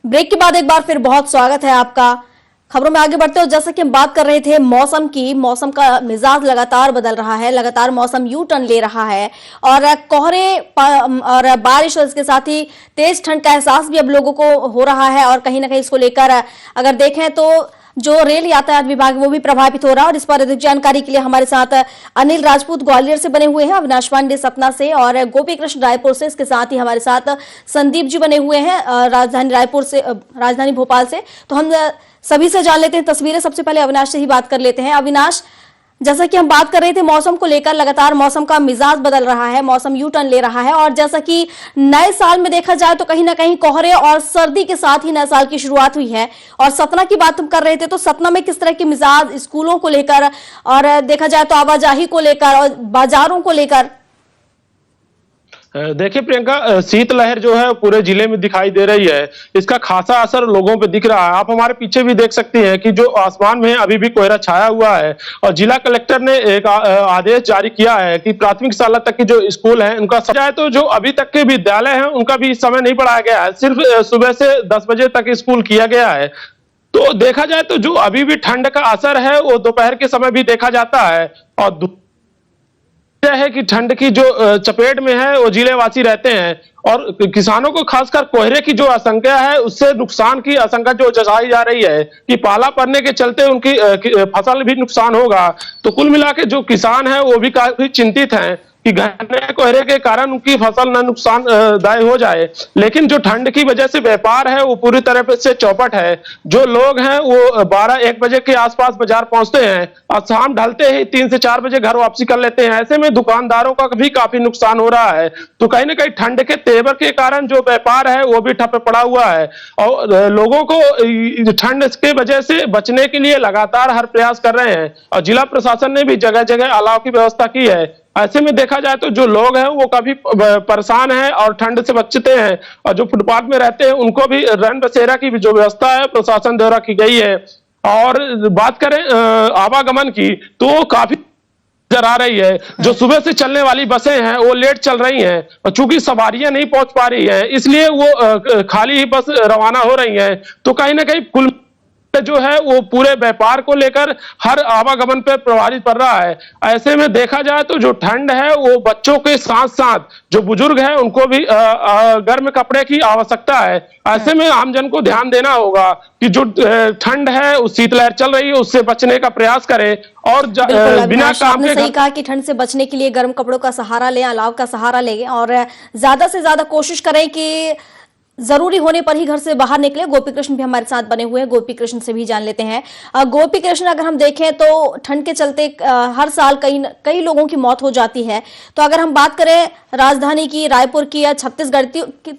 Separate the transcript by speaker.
Speaker 1: Break के बाद एक बार फिर बहुत स्वागत है आपका। खबरों में आगे बढ़ते हो, जैसा कि हम बात कर रहे थे मौसम की, मौसम का मिजाज लगातार बदल रहा है, लगातार मौसम यू टर्न ले रहा है और कोहरे और बारिश और इसके साथ ही तेज ठंड का एहसास भी अब लोगों को हो रहा है। और कहीं ना कहीं इसको लेकर अगर देखें तो जो रेल यातायात विभाग वो भी प्रभावित हो रहा है। और इस पर अधिक जानकारी के लिए हमारे साथ अनिल राजपूत ग्वालियर से बने हुए हैं, अविनाश पांडे सतना से और गोपी कृष्ण रायपुर से, इसके साथ ही हमारे साथ संदीप जी बने हुए हैं राजधानी भोपाल से। तो हम सभी से जान लेते हैं तस्वीरें। सबसे पहले अविनाश से ही बात कर लेते हैं। अविनाश, जैसा कि हम बात कर रहे थे मौसम को लेकर, लगातार मौसम का मिजाज बदल रहा है, मौसम यू टर्न ले रहा है और जैसा कि नए साल में देखा जाए तो कहीं ना कहीं कोहरे और सर्दी के साथ ही नए साल की शुरुआत हुई है। और सतना की बात हम कर रहे थे तो सतना में किस तरह के मिजाज स्कूलों को लेकर और देखा जाए तो आवाजाही को लेकर और बाजारों को लेकर?
Speaker 2: देखिए प्रियंका, शीतलहर जो है पूरे जिले में दिखाई दे रही है। इसका खासा असर लोगों पे दिख रहा है। आप हमारे पीछे भी देख सकती हैं कि जो आसमान में अभी भी कोहरा छाया हुआ है और जिला कलेक्टर ने एक आदेश जारी किया है कि प्राथमिक शाला तक के जो स्कूल हैं उनका जाए तो जो अभी तक के विद्यालय हैं उनका भी समय नहीं बढ़ाया गया है, सिर्फ सुबह से 10 बजे तक स्कूल किया गया है। तो देखा जाए तो जो अभी भी ठंड का असर है वो दोपहर के समय भी देखा जाता है। और है कि ठंड की जो चपेट में है वो जिले वासी रहते हैं और किसानों को खासकर कोहरे की जो आशंका है उससे नुकसान की आशंका जो जताई जा रही है कि पाला पड़ने के चलते उनकी फसल भी नुकसान होगा। तो कुल मिला के जो किसान है वो भी काफी चिंतित हैं कि घने कोहरे के कारण उनकी फसल न नुकसानदायक हो जाए। लेकिन जो ठंड की वजह से व्यापार है वो पूरी तरह से चौपट है। जो लोग हैं वो 12-1 बजे के आसपास बाजार पहुंचते हैं और शाम ढलते ही 3 से 4 बजे घर वापसी कर लेते हैं। ऐसे में दुकानदारों का भी काफी नुकसान हो रहा है। तो कहीं ना कहीं ठंड के तेवर के कारण जो व्यापार है वो भी ठप पड़ा हुआ है और लोगों को ठंड के वजह से बचने के लिए लगातार हर प्रयास कर रहे हैं और जिला प्रशासन ने भी जगह जगह अलाव की व्यवस्था की है। ऐसे में देखा जाए तो जो लोग हैं वो काफी परेशान हैं और ठंड से बचते हैं और जो फुटपाथ में रहते हैं उनको भी रैन बसेरा की जो व्यवस्था है प्रशासन द्वारा की गई है। और बात करें आवागमन की तो काफी नजर आ रही है। जो सुबह से चलने वाली बसें हैं वो लेट चल रही हैं और चूंकि सवारियां नहीं पहुंच पा रही है इसलिए वो खाली ही बस रवाना हो रही हैं। तो कहीं ना कहीं कुल जो है वो पूरे व्यापार को लेकर हर आवागमन पर प्रभावित पड़ रहा है। ऐसे में देखा जाए तो जो ठंड है वो बच्चों के साथ साथ जो बुजुर्ग हैं उनको भी गर्म कपड़े की आवश्यकता है। ऐसे में आमजन को ध्यान देना होगा कि जो ठंड है उस शीतलहर चल रही है उससे बचने का प्रयास करें और बिना काम के।
Speaker 1: सही कहा कि ठंड से बचने के लिए गर्म कपड़ों का सहारा लें, अलाव का सहारा लें और ज्यादा से ज्यादा कोशिश करें कि जरूरी होने पर ही घर से बाहर निकले। गोपी कृष्ण भी हमारे साथ बने हुए हैं, गोपी कृष्ण से भी जान लेते हैं। गोपी कृष्ण, अगर हम देखें तो ठंड के चलते हर साल कई लोगों की मौत हो जाती है। तो अगर हम बात करें राजधानी की, रायपुर की या छत्तीसगढ़ की